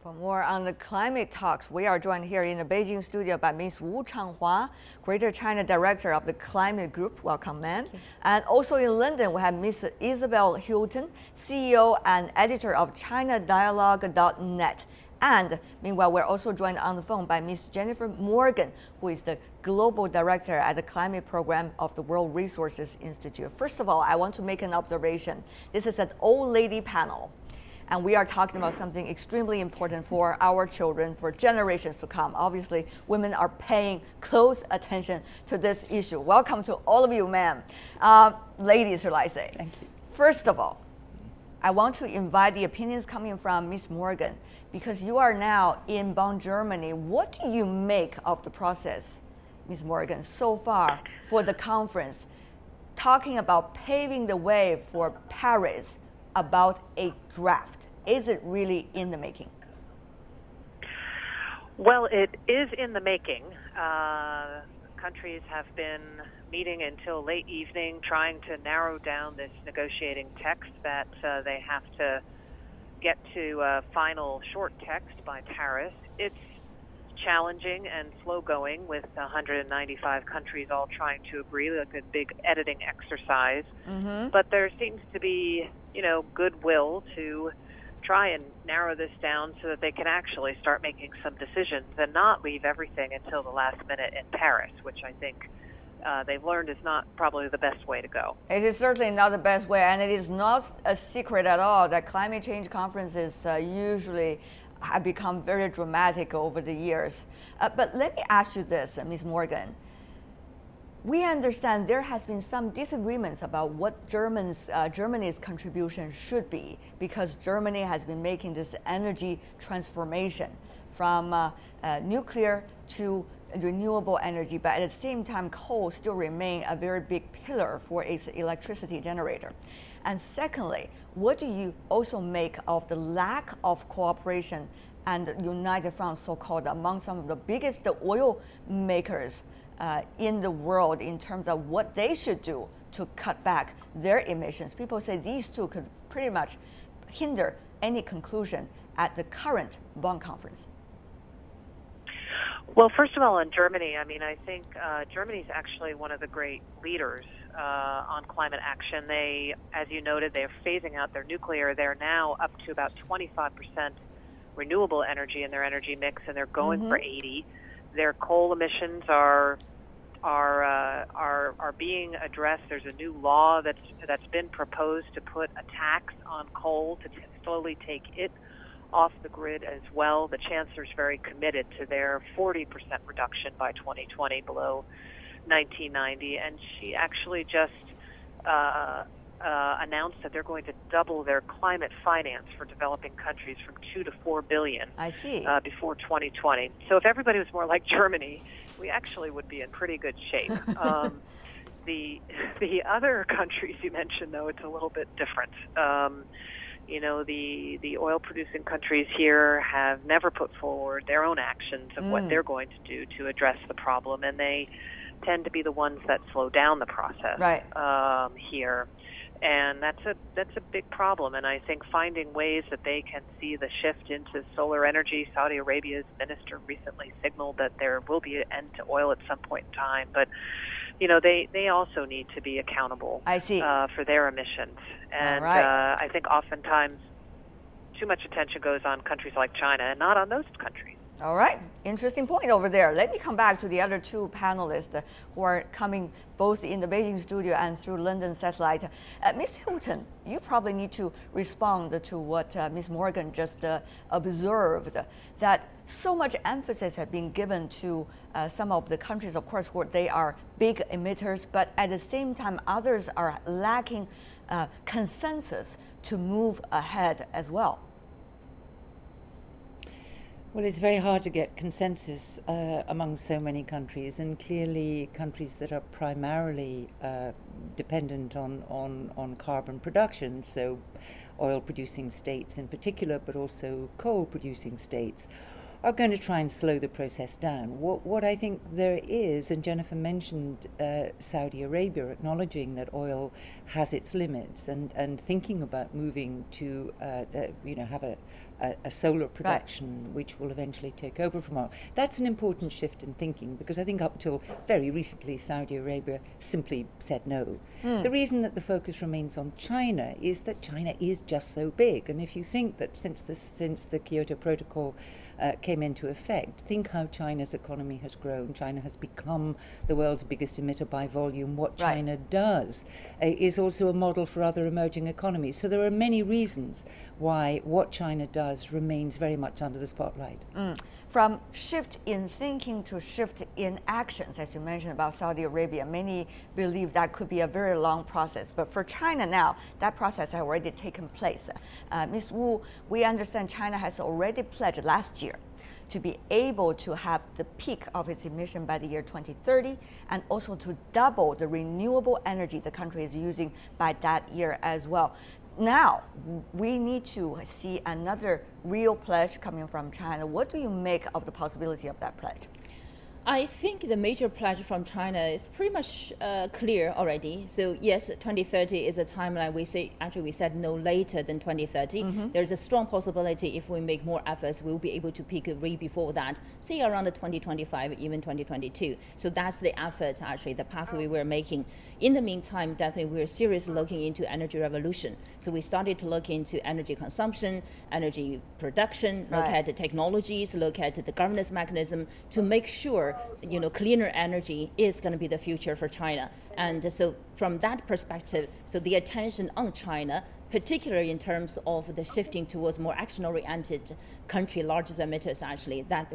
For more on the climate talks, we are joined here in the Beijing studio by Ms. Wu Changhua, Greater China Director of the Climate Group. Welcome, ma'am. And also in London, we have Ms. Isabel Hilton, CEO and editor of ChinaDialogue.net. And meanwhile, we're also joined on the phone by Ms. Jennifer Morgan, who is the Global Director at the Climate Program of the World Resources Institute. First of all, I want to make an observation. This is an old lady panel. And we are talking about something extremely important for our children, for generations to come. Obviously, women are paying close attention to this issue. Welcome to all of you, ma'am. Ladies, shall I say. Thank you. First of all, I want to invite the opinions coming from Ms. Morgan, because you are now in Bonn, Germany. What do you make of the process, Ms. Morgan, so far for the conference, talking about paving the way for Paris about a draft? Is it really in the making? Well, it is in the making. Countries have been meeting until late evening, trying to narrow down this negotiating text that they have to get to a final short text by Paris. It's challenging and slow going with 195 countries all trying to agree, like a big editing exercise. But there seems to be, goodwill to try and narrow this down so that they can actually start making some decisions and not leave everything until the last minute in Paris, which I think they've learned is not probably the best way to go. It is certainly not the best way, and it is not a secret at all that climate change conferences usually have become very dramatic over the years. But let me ask you this, Ms. Morgan. We understand there has been some disagreements about what Germany's contribution should be, because Germany has been making this energy transformation from nuclear to renewable energy, but at the same time, coal still remain a very big pillar for its electricity generator. And secondly, what do you also make of the lack of cooperation and united front, so-called, among some of the biggest oil makers in the world in terms of what they should do to cut back their emissions? People say these two could pretty much hinder any conclusion at the current Bonn conference. Well, first of all, in Germany, I think Germany's actually one of the great leaders on climate action. They, as you noted, they're phasing out their nuclear. They're now up to about 25% renewable energy in their energy mix, and they're going for 80. Their coal emissions are being addressed. There's a new law that's been proposed to put a tax on coal to slowly take it off the grid as well. The chancellor's very committed to their 40% reduction by 2020 below 1990, and she actually just announced that they're going to double their climate finance for developing countries from 2 to 4 billion. I see. Before 2020. So if everybody was more like Germany, we actually would be in pretty good shape. The other countries you mentioned, though, it's a little bit different. The oil-producing countries here have never put forward their own actions of what they're going to do to address the problem, and they tend to be the ones that slow down the process here. And that's a big problem. And I think finding ways that they can see the shift into solar energy. Saudi Arabia's minister recently signaled that there will be an end to oil at some point in time. But they also need to be accountable for their emissions. And I think oftentimes too much attention goes on countries like China and not on those countries. All right, interesting point over there. Let me come back to the other two panelists who are coming both in the Beijing studio and through London satellite. Ms. Hilton, you probably need to respond to what Ms. Morgan just observed, that so much emphasis has been given to some of the countries, of course, where they are big emitters, but at the same time, others are lacking consensus to move ahead as well. Well, it's very hard to get consensus among so many countries, and clearly countries that are primarily dependent on carbon production, so oil-producing states in particular, but also coal-producing states, are going to try and slow the process down. What I think there is, and Jennifer mentioned Saudi Arabia acknowledging that oil has its limits and thinking about moving to have a a solar production which will eventually take over from oil. That's an important shift in thinking, because I think up till very recently Saudi Arabia simply said no. The reason that the focus remains on China is that China is just so big, and if you think that since the Kyoto Protocol came into effect, think how China's economy has grown. China has become the world's biggest emitter by volume. What China does is also a model for other emerging economies. So there are many reasons why what China does remains very much under the spotlight. From shift in thinking to shift in actions, as you mentioned about Saudi Arabia, many believe that could be a very long process. But for China now, that process has already taken place. Ms. Wu, we understand China has already pledged last year to be able to have the peak of its emission by the year 2030, and also to double the renewable energy the country is using by that year as well. Now, we need to see another real pledge coming from China. What do you make of the possibility of that pledge? I think the major pledge from China is pretty much clear already. So yes, 2030 is a timeline. We said no later than 2030. There's a strong possibility if we make more efforts, we'll be able to peak way before that, say around 2025, even 2022. So that's the effort, actually, the pathway we're making. In the meantime, definitely we're seriously looking into energy revolution. So we started to look into energy consumption, energy production, look at the technologies, look at the governance mechanism to make sure cleaner energy is going to be the future for China. And so from that perspective, so the attention on China, particularly in terms of the shifting towards more action-oriented country, largest emitters, actually, that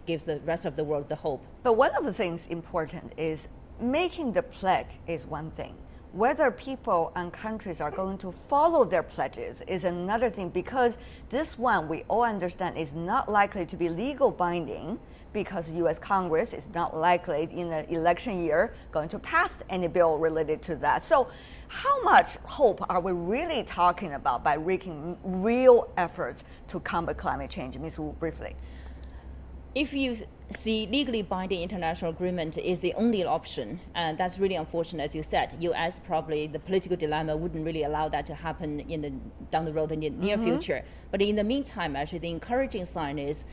gives the rest of the world the hope. But one of the things important is making the pledge is one thing. Whether people and countries are going to follow their pledges is another thing, because this one, we all understand, is not likely to be legal binding, because U.S. Congress is not likely in the election year going to pass any bill related to that. So how much hope are we really talking about by making real efforts to combat climate change? Ms. Wu, briefly. If you see legally binding international agreement is the only option, and that's really unfortunate. As you said, U.S. probably the political dilemma wouldn't really allow that to happen down the road in the near future. But in the meantime, actually, the encouraging sign is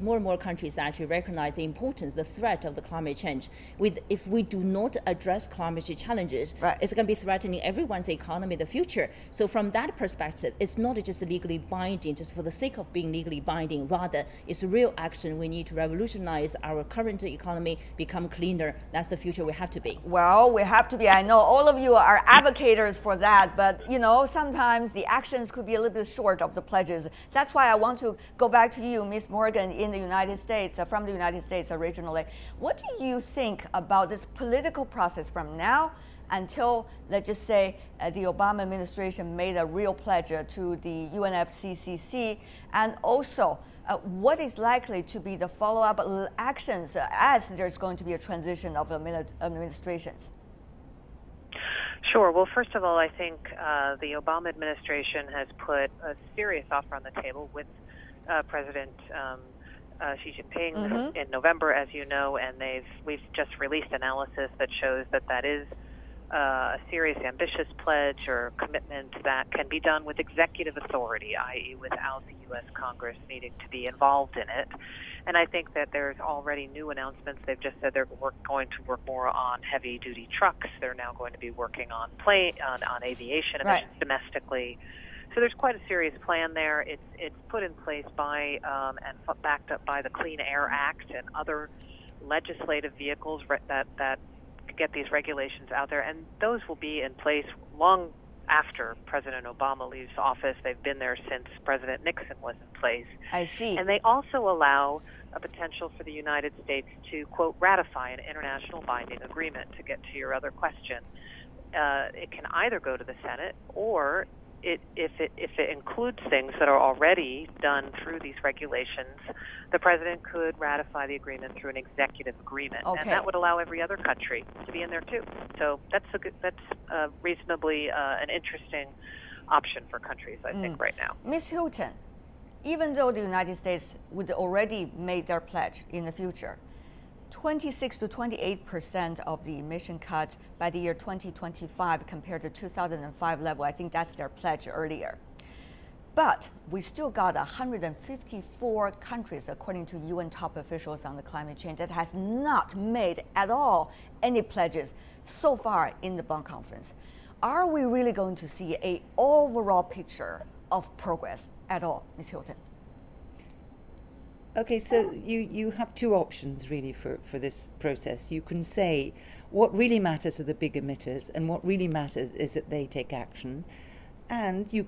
more and more countries actually recognize the importance, the threat of the climate change. If we do not address climate change challenges, it's going to be threatening everyone's economy in the future. So from that perspective, it's not just legally binding just for the sake of being legally binding. Rather, it's real action. We need to revolutionize our current economy, become cleaner. That's the future we have to be. Well, we have to be. I know all of you are advocates for that, but sometimes the actions could be a little bit short of the pledges. That's why I want to go back to you, Ms. Morgan, in the United States, from the United States originally. What do you think about this political process from now until, let's just say, the Obama administration made a real pledge to the UNFCCC, and also what is likely to be the follow-up actions as there's going to be a transition of administrations? Sure. Well, first of all, I think the Obama administration has put a serious offer on the table with President Xi Jinping in November, as you know, and we've just released analysis that shows that is a serious, ambitious pledge or commitment that can be done with executive authority, i.e. without the U.S. Congress needing to be involved in it. And I think that there's already new announcements. They've just said they're going to work more on heavy-duty trucks. They're now going to be working on aviation emissions domestically. So there's quite a serious plan there. It's put in place by and backed up by the Clean Air Act and other legislative vehicles that get these regulations out there, and those will be in place long after President Obama leaves office. They've been there since President Nixon was in place. I see. And they also allow a potential for the United States to, quote, ratify an international binding agreement, to get to your other question. It can either go to the Senate, or if it includes things that are already done through these regulations, the president could ratify the agreement through an executive agreement, and that would allow every other country to be in there too. So that's reasonably an interesting option for countries, I think, right now. Ms. Hilton, even though the United States would already make their pledge in the future, 26 to 28% of the emission cuts by the year 2025 compared to 2005 level. I think that's their pledge earlier. But we still got 154 countries, according to UN top officials on the climate change, that has not made at all any pledges so far in the Bonn conference. Are we really going to see an overall picture of progress at all, Ms. Hilton? Okay, so you have two options really for this process. You can say what really matters are the big emitters, and what really matters is that they take action. And you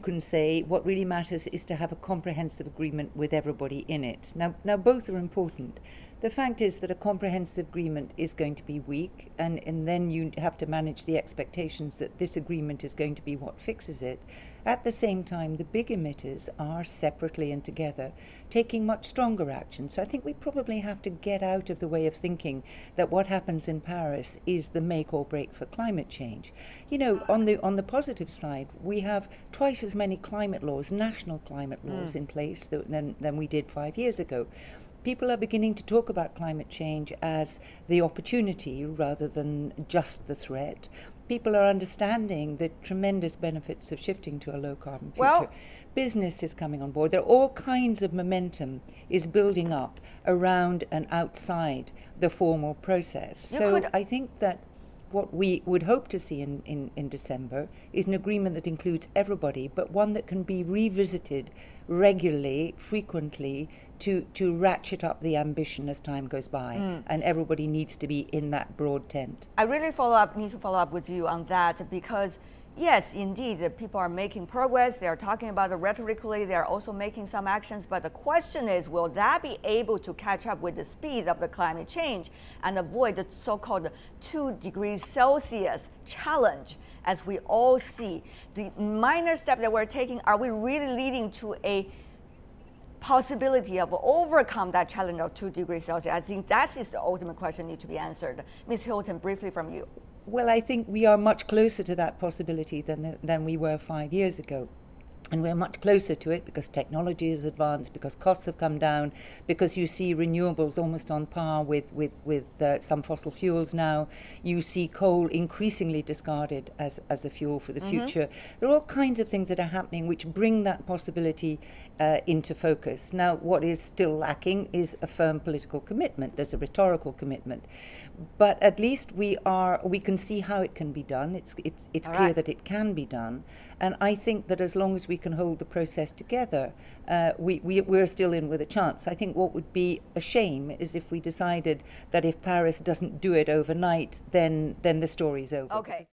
can say what really matters is to have a comprehensive agreement with everybody in it. Now both are important. The fact is that a comprehensive agreement is going to be weak, and then you have to manage the expectations that this agreement is going to be what fixes it. At the same time, the big emitters are separately and together taking much stronger action. So I think we probably have to get out of the way of thinking that what happens in Paris is the make or break for climate change. You know, on the positive side, we have twice as many climate laws, national climate laws in place than we did 5 years ago. People are beginning to talk about climate change as the opportunity rather than just the threat. People are understanding the tremendous benefits of shifting to a low-carbon future. Well, business is coming on board. There are all kinds of momentum is building up around and outside the formal process. So I think that what we would hope to see in December is an agreement that includes everybody, but one that can be revisited regularly, frequently, to ratchet up the ambition as time goes by. And everybody needs to be in that broad tent. I really need to follow up with you on that, because yes, indeed, the people are making progress. They are talking about it rhetorically. They are also making some actions. But the question is, will that be able to catch up with the speed of the climate change and avoid the so-called 2 degrees Celsius challenge? As we all see, the minor step that we're taking, are we really leading to a possibility of overcome that challenge of 2 degrees Celsius? I think that is the ultimate question that needs to be answered. Ms. Hilton, briefly from you. Well, I think we are much closer to that possibility than we were 5 years ago. And we're much closer to it because technology has advanced, because costs have come down, because you see renewables almost on par with some fossil fuels now. You see coal increasingly discarded as a fuel for the future. There are all kinds of things that are happening which bring that possibility into focus. Now, what is still lacking is a firm political commitment. There's a rhetorical commitment. But at least we can see how it can be done. It's clear that it can be done. And I think that as long as we can hold the process together, we're still in with a chance. I think what would be a shame is if we decided that if Paris doesn't do it overnight, then the story's over. Okay.